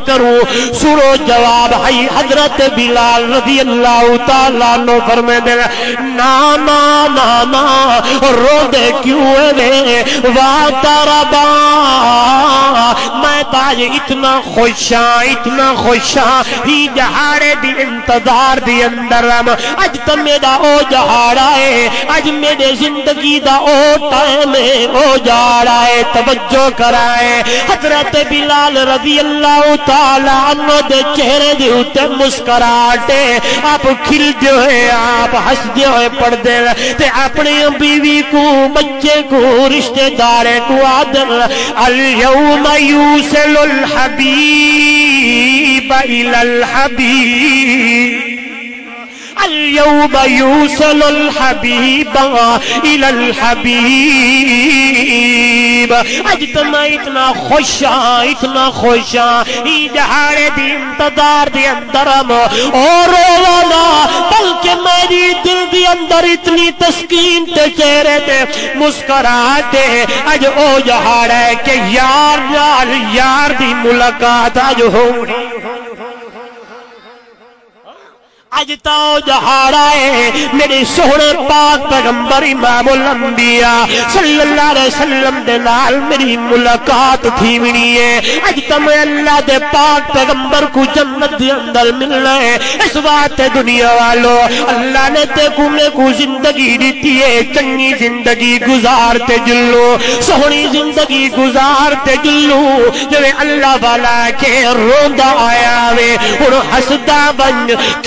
کروں. سنو جواب ہے حضرت بلال رضی اللہ تعالیٰ عنہ فرماتے ہیں نا نا نا نا رو دے کیوں ہے واتربا میں تاج اتنا خوشاں ہی جہاڑے دی انتظار دی اندر اج تو میرا او جہاڑا ہے اج میرے زندگی دا او ٹائم ہے او جہاڑا ہے. توجہ کرائے حضرت بلال رضی اللہ تعالی عنہ دے چہرے دے اوتے مسکراہٹے آپ کھل جو ہے آپ ہنس جو ہے پڑھتے تے اپنی بیوی کو بچے کو رشتہ دار کو آدر اليوم یوصل الحبیب الى الحبیب اليوم يوصل الحبيب الى الحبيب. اج تو میں اتنا خوشاں ہی جہاڑے دی انتظار دی اندرم اور رونا بلکہ میری دل دی اندر اتنی تسکین تے چہرے تے مسکراہٹے اج او جہاڑا ہے کہ یار نال یار دی ملاقات اج ہونی اج تو جہاڑا ہے میرے سونے پاک پیغمبر امام الانبیاء صلی اللہ علیہ وسلم دے نال میری ملاقات تھی منی ہے. اج تو میں اللہ دے پاک پیغمبر کو جنت دے اندر ملنا ہے. اس بات دنیا والو اللہ نے تے کو زندگی دیتی ہے چنگی زندگی گزارتے جلو سونی زندگی گزارتے جلو جو اللہ والا کے روندا آیا وے اور ہسدا بن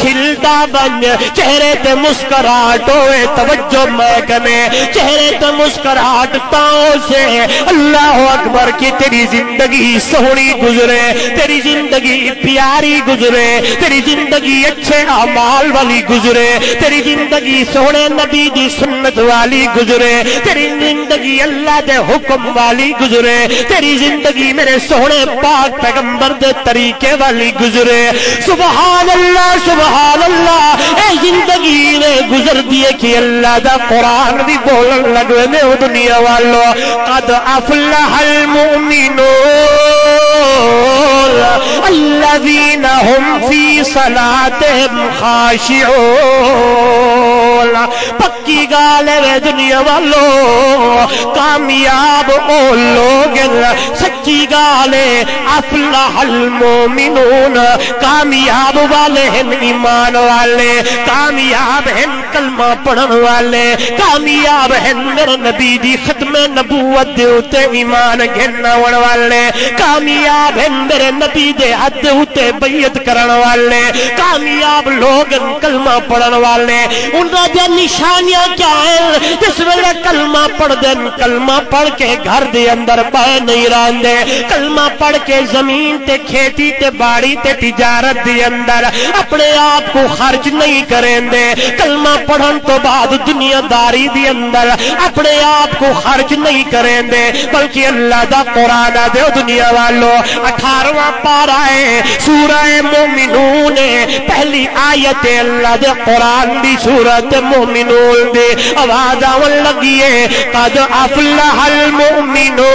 کھل بن چہرے تے مسکراہٹ ہوئے. توجہ میں کنے چہرے تے مسکراہٹ تاؤں سے اللہ اکبر کی تیری زندگی سہنی گزرے تیری زندگی پیاری گزرے تیری زندگی اچھے اعمال والی گزرے تیری زندگی سونے نبی دی سنت والی گزرے تیری زندگی اللہ دے حکم والی گزرے تیری زندگی میرے سونے پاک پیغمبر دے طریقے والی گزرے. سبحان اللہ اے زندگی نے گزر دیے کہ اللہ دا قرآن بھی بولن لگے میں دنیا والو قد افلح المؤمنون الذین هم فی صلاتهم خاشعون. پکی گال ہے دنیا والو کامیاب او لوگ سچی گال ہے افلح المؤمنون کامیاب والے ہیں ایمان والے کامیاب ہیں کلمہ پڑھن والے کامیاب ہیں میرے نبی دی ختم نبوت دے اتے ایمان گھناون والے کامیاب ہیں میرے نبی دے حد اتے بیعت کرن والے کامیاب لوگ کلمہ پڑھن والے. انہاں دی نشانیاں کیا ہیں جس ویلے کلمہ پڑھ دین کلمہ پڑھ کے گھر دے اندر پے نہیں راندے کلمہ پڑھ کے زمین تے کھیتی تے باڑی تے تجارت دے اندر اپنے آپ کو خرچ نہیں کریں دے کلمہ پڑھن تو بعد دنیا داری دی اندر اپنے آپ کو خرچ نہیں کریں دے بلکہ اللہ دا قرآن دے دنیا والو 18واں پارہ ہے سورہ مومنون پہلی آیت اللہ دے قرآن دی سورت مومنون دے آواز آن لگیے قد افلح المؤمنون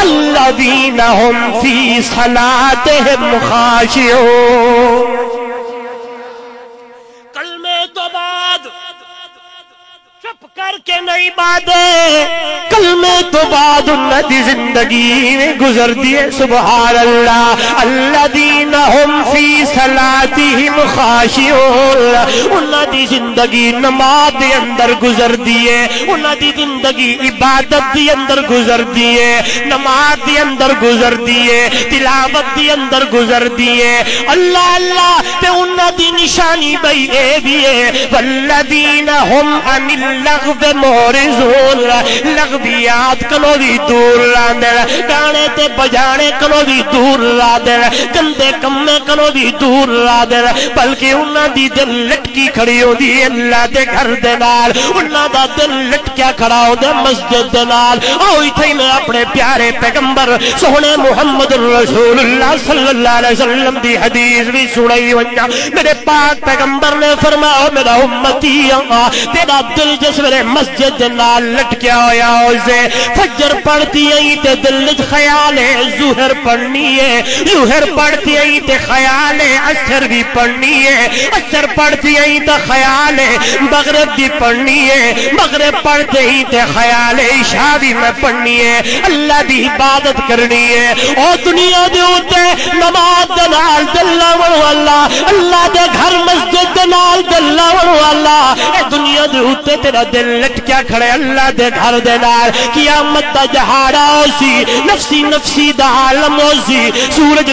الذین هم فی صلاتهم خاشعون. کلمے تو بعد چپ کر کے نہیں بادے کلمے تو بعد انہاں دی زندگی میں گزر دیے سبحان اللہ الذین هم فی صلاتهم خاشعون. انہاں دی زندگی نماز دے اندر گزر دیے انہاں دی زندگی عبادت دے اندر گزر دیے نماز دے اندر گزر دیے تلاوت دے اندر گزر دیے اللہ اللہ تے انہاں دی نشانی بھئی اے بھی ہے والذین هم عن اللغو معرضون. لغویات کلو بھی دور لاندر گانے تے بجانے کلو بھی دور لادر گندے کمے کلو بھی دور لادر بلکہ انہاں دی دل لٹکی کھڑی ہو دی اللہ دے گھر دے نال انہاں دا دل لٹکیا کھڑا ہو دے مسجد دے نال. اوہی تھی میں اپنے پیارے پیغمبر سونے محمد رسول اللہ صلی اللہ علیہ وسلم دی حدیث بھی سنائی ونجا میرے پاک پیغمبر نے فرمایا میرا امتی تیرا دل جس میرے مسجد مسجد دے نال لٹکیا ہویا ہوسے فجر پڑھتی آئی تے دل وچ خیال ہے ظہر پڑھنی ہے ظہر پڑھتی آئی تے خیال ہے عصر بھی پڑھنی ہے عصر پڑھتی آئی تے خیال ہے مغرب بھی پڑھنی ہے مغرب پڑھتے ہی تے خیال ہے عشاء بھی میں پڑھنی ہے اللہ دی عبادت کرنی ہے اور دنیا دے اوتے نماز دے نال دل لاون والا اللہ دے گھر مسجد دے نال دل لاون والا اے دنیا دے اوتے تیرا دل لٹکیا کھڑے اللہ دے گھر دے نال قیامت دا جہاڑا ہوسی نفسی نفسی دا عالم ہوسی سورج